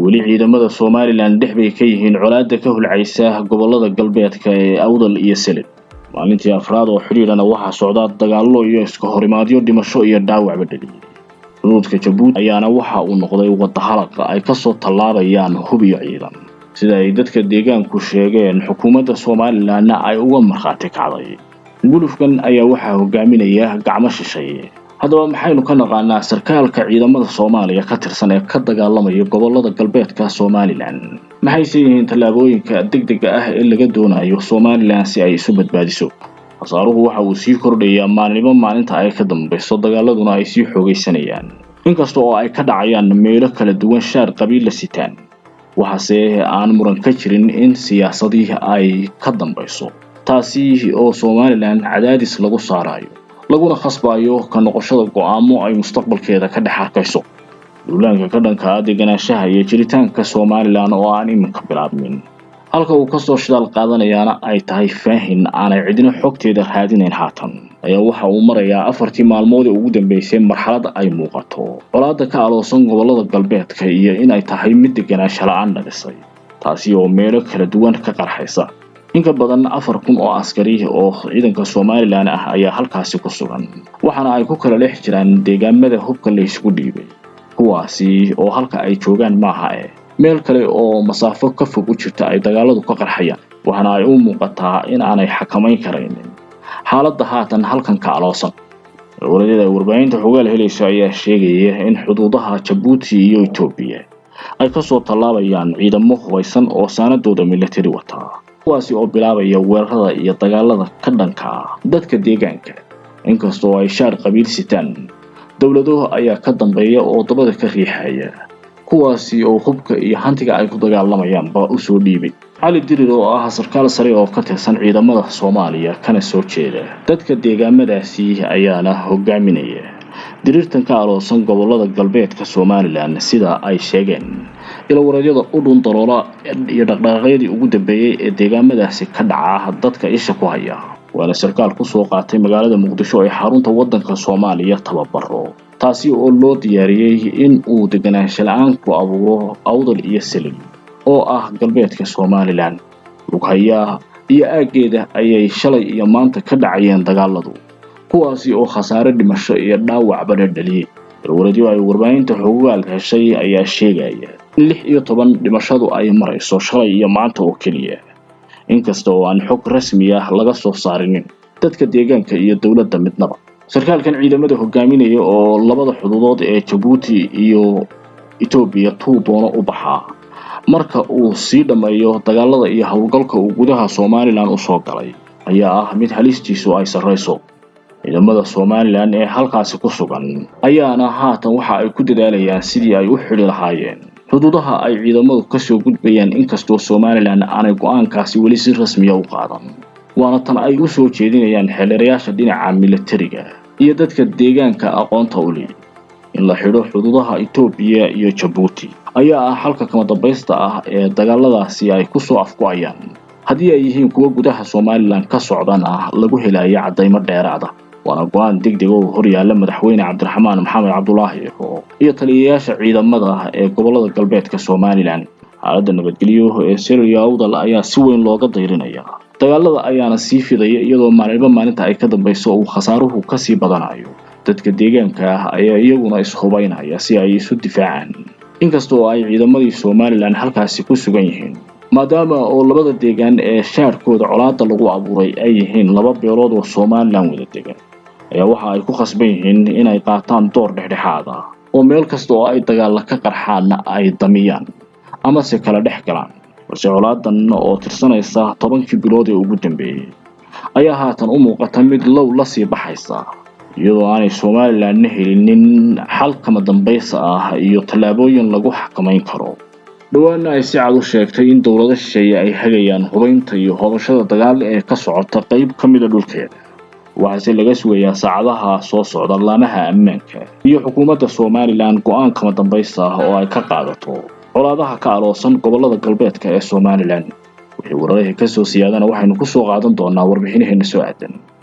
weli ciidamada Somaliland dhex bay ka yihiin colaadda ka hulcaysa gobolada galbeedka ee Awdal iyo Seleed. maalintii afraad oo xiriirana waxaa socda dagaallo iyo iska horimaadyo dhimasho iyo dhaawacba dhaliyay. xuduudka Jabuuti ayaana waxa uu noqday wada halaq ay ka soo tallaabayaan hub iyo ciidan, sida ay dadka deegaanku sheegeen. xukuumadda Somaliland ay uga markhaati kacday gulufkan ayaa waxaa hogaaminaya gacmo shisheeye. haddaba maxaynu ka naqaanaa sarkaalka ciidamada Soomaaliya ka tirsan ee ka dagaalamaya gobolada galbeedka Somaliland? maxay yihiin tallaabooyinka degdega ah ee laga doonayo Somaliland si ay isu badbaadiso? khasaaruhu waxa uu sii kordhayaa maalinta ay ka dambayso, dagaaladuna ay sii xoogaysanayaan. inkasta oo ay ka dhacayaan meelo kala duwan shaar qabiil la sitaan, waxaase aan muran ka jirin in siyaasadii ay ka dambayso, taasi oo Somaliland cadaadis lagu saarayo, laguna khasbayo ka noqoshada go'aamo ay mustaqbalkeeda ka dhex arkayso. duulaanka ka dhanka ah deganaanshaha iyo jiritaanka Somaliland oo aan iminka bilaabmin, halka uu kasoo shidaal qaadanayaana ay tahay faahin aanay cidina xogteeda raadinayn. haatan ayaa waxa uu marayaa 4 maalmood ee ugu dambeysay marxalad ay muuqato colaadda ka aloosan gobolada galbeedka iyo in ay tahay mid deganaansho la'aan dhalisay, taasi oo meelo kala duwan ka qarxaysa. in ka badan 4,000 oo askari oo ciidanka Somaliland ah ayaa halkaasi ku sugan, waxaana ay ku kala dhex jiraan deegaamada hubka la isku dhiibay, kuwaasi oo halka ay joogaan maaha meel kale oo masaafo ka fog u jirta ay dagaaladu ka qarxayaan. waxaana ay u muuqataa in aanay xakamayn karaynin xaaladda haatan halkan ka aloosan. dowladda warbaahinta xogaal helaysa ayaa sheegaya in xuduudaha Jabuuti iyo Itoobiya ay ka soo tallaabayaan ciidamo hubeysan oo saanadooda military wata, kuwaasi oo bilaabaya weerarada iyo dagaalada ka dhanka ah dadka deegaanka. inkastoo ay shaar qabiil sitaan, dowlado ayaa ka dambeeya oo dabada ka riixaya, kuwaasi oo hubka iyo hantiga ay ku dagaalamayaan ba u soo dhiibay. Cali Dirir oo ah sarkaal sare oo ka tirsan ciidamada Soomaaliya kana soo jeeda dadka deegaamadaasi ayaana hogaaminaya dirirtan ka aloosan gobolada galbeedka Somaliland, sida ay sheegeen ila wareegyada u dhun daroola iyo dhaqdhaqaaqyadii ugu dambeeyay ee deegaamadaasi ka dhaca dadka isha ku haya. waana sarkaal ku soo qaatay magaalada Muqdisho ee xarunta wadanka Soomaaliya tababaro, taasi oo loo diyaariyay in uu deganaansho la'aan ku abuuro Awdal iyo Seleed oo ah galbeedka Somaliland. lugaya iyo aageeda ayay shalay iyo maanta ka dhacayeen dagaaladu, kuwaasi oo khasaare dhimasho iyo dhaawacba dhaliyay. wareegyo ay warbaahinta xogaal heshay ayaa sheegaya in 16 dhimashadu ay marayso shalay iyo maanta oo kaliya, inkasta oo aan xog rasmi ah laga soo saarin dadka deegaanka iyo dawladda midnaba. sarkaalkan ciidamada hogaaminaya oo labada xuduudood ee Jabuuti iyo Itoobiya tuuboona u baxaa marka uu sii dhameeyo dagaalada iyo hawlgalka uu gudaha Somaliland u soo galay, ayaa ah mid halistiisu ay sareyso. ciidamada Somaliland ee halkaasi ku sugan ayaana haatan waxa ay ku dadaalayaan sidii ay u xiri lahaayeen xuduudaha ay ciidamadu ka soo gudbayaan, inkastoo Somaliland aanay go'aankaasi weli si rasmi ah u qaadan. waana tan ay u soo jeedinayaan xeelarayaasha dhinaca militariga iyo dadka deegaanka aqoonta u leh in la xidho xuduudaha Itoobiya iyo Jabuuti ayaa ah halka kama dambaysta ah ee dagaaladaasi ay ku soo afgo'ayaan. haddii ay yihiin kuwa gudaha Somaliland ka socdaan lagu helayo cadeymo dheeraad ah, waana go'aan degdeg oo hor yaalla madaxweyne Cabdiraxmaan Maxamed Cabdullaahi iyo taliyayaasha ciidamada ee gobolada galbeedka Somaliland. xaaladda nabadgelyo ee Seleed iyo Awdal ayaa si weyn looga dayrinaya, dagaalada ayaana sii fidaya iyadoo maalinta ay ka dambayso uu khasaaruhu ka sii badanayo. dadka deegaanka ayaa iyaguna ishubaynaya si ay isu difaacaan, inkastoo ay ciidamadii Somaliland halkaasi ku sugan yihiin, maadaama oo labada deegaan ee shaarkooda colaadda lagu abuuray ay yihiin laba beelood oo Somaliland wada degan. ayaa waxa ay ku khasban yihiin inay qaataan door dhexdhexaad ah oo meel kasta oo ay dagaal ka qarxaan ay damiyaan ama si kala dhex galaan. balse colaadan oo tirsanaysa 10 bilood ee ugu dambeeyay ayaa haatan u muuqata mid la sii baxaysa, iyadoo aanay Somaliland helinin xal kama dambaysa ah iyo tallaabooyin lagu xakamayn karo. dhawaana ay si cad u sheegtay in dowladda shisheeye ay hagayaan hubaynta iyo hogashada dagaal ee ka socota qayb ka mid ah dhulkeeda. waxaase laga sugayaa saacadaha soo socda laamaha ammaanka iyo xukuumadda Somaliland go'aan kama dambaysa ah oo ay ka qaadato colaadaha ka aloosan gobolada galbeedka ee Somaliland. wixii wararka ka soo siyaadana waxaynu ku soo qaadan doonaa warbixinaheena soo aadan.